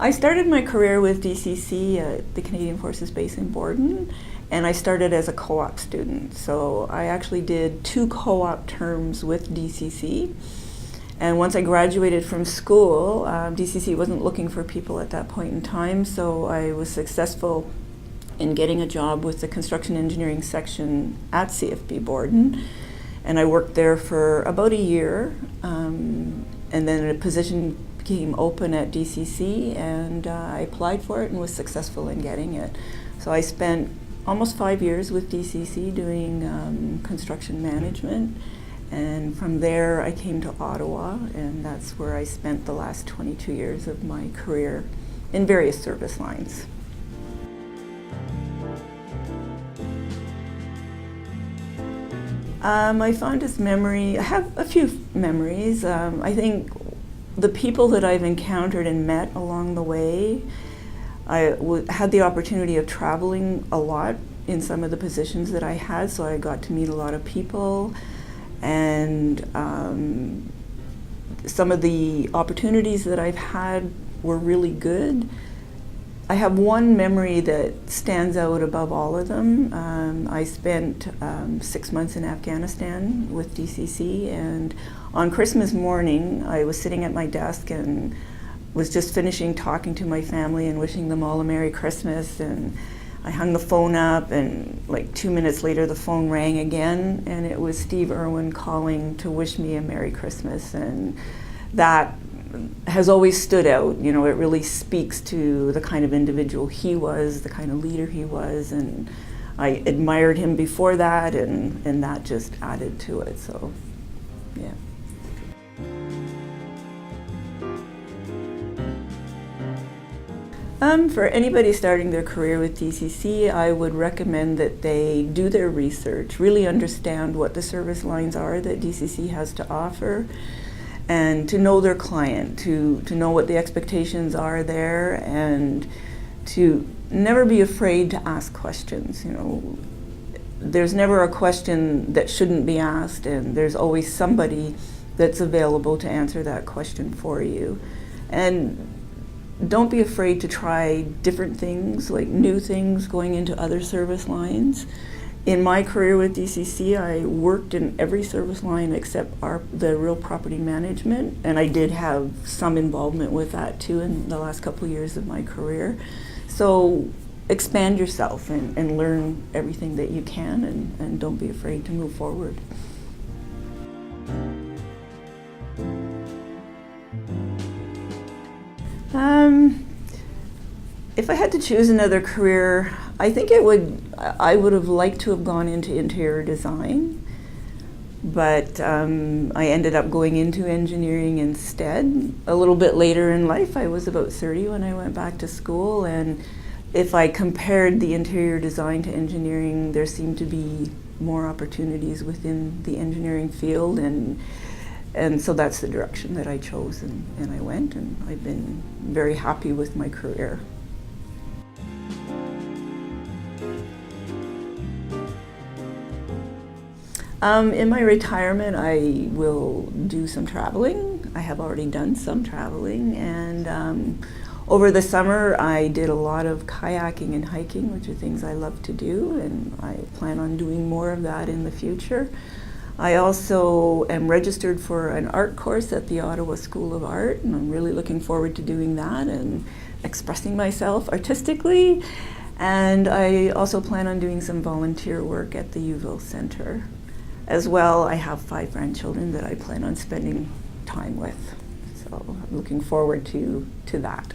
I started my career with DCC at the Canadian Forces Base in Borden, and I started as a co-op student. So I actually did 2 co-op terms with DCC. And once I graduated from school, DCC wasn't looking for people at that point in time, so I was successful in getting a job with the construction engineering section at CFB Borden. And I worked there for about a year, and then a position became open at DCC, and I applied for it and was successful in getting it. So I spent almost 5 years with DCC doing construction management, and from there I came to Ottawa, and that's where I spent the last 22 years of my career in various service lines. My fondest memory, I have a few memories. I think the people that I've encountered and met along the way, I had the opportunity of traveling a lot in some of the positions that I had, so I got to meet a lot of people, and some of the opportunities that I've had were really good. I have one memory that stands out above all of them. I spent 6 months in Afghanistan with DCC, and on Christmas morning I was sitting at my desk and was just finishing talking to my family and wishing them all a Merry Christmas, and I hung the phone up, and like 2 minutes later the phone rang again, and it was Steve Irwin calling to wish me a Merry Christmas, and that has always stood out. You know, it really speaks to the kind of individual he was, the kind of leader he was, and I admired him before that, and that just added to it, so yeah. For anybody starting their career with DCC, I would recommend that they do their research, really understand what the service lines are that DCC has to offer, and to know their client, to know what the expectations are there, and to never be afraid to ask questions. You know, there's never a question that shouldn't be asked, and there's always somebody that's available to answer that question for you. And don't be afraid to try different things, like new things, going into other service lines. In my career with DCC, I worked in every service line except the real property management, and I did have some involvement with that too in the last couple of years of my career. So expand yourself and learn everything that you can, and don't be afraid to move forward. If I had to choose another career, I think I would have liked to have gone into interior design, but I ended up going into engineering instead. A little bit later in life, I was about 30 when I went back to school, and if I compared the interior design to engineering, there seemed to be more opportunities within the engineering field, and so that's the direction that I chose, and I went, and I've been very happy with my career. In my retirement, I will do some traveling. I have already done some traveling, and over the summer I did a lot of kayaking and hiking, which are things I love to do, and I plan on doing more of that in the future. I also am registered for an art course at the Ottawa School of Art, and I'm really looking forward to doing that and expressing myself artistically. And I also plan on doing some volunteer work at the Uville Centre. As well, I have 5 grandchildren that I plan on spending time with, so I'm looking forward to that.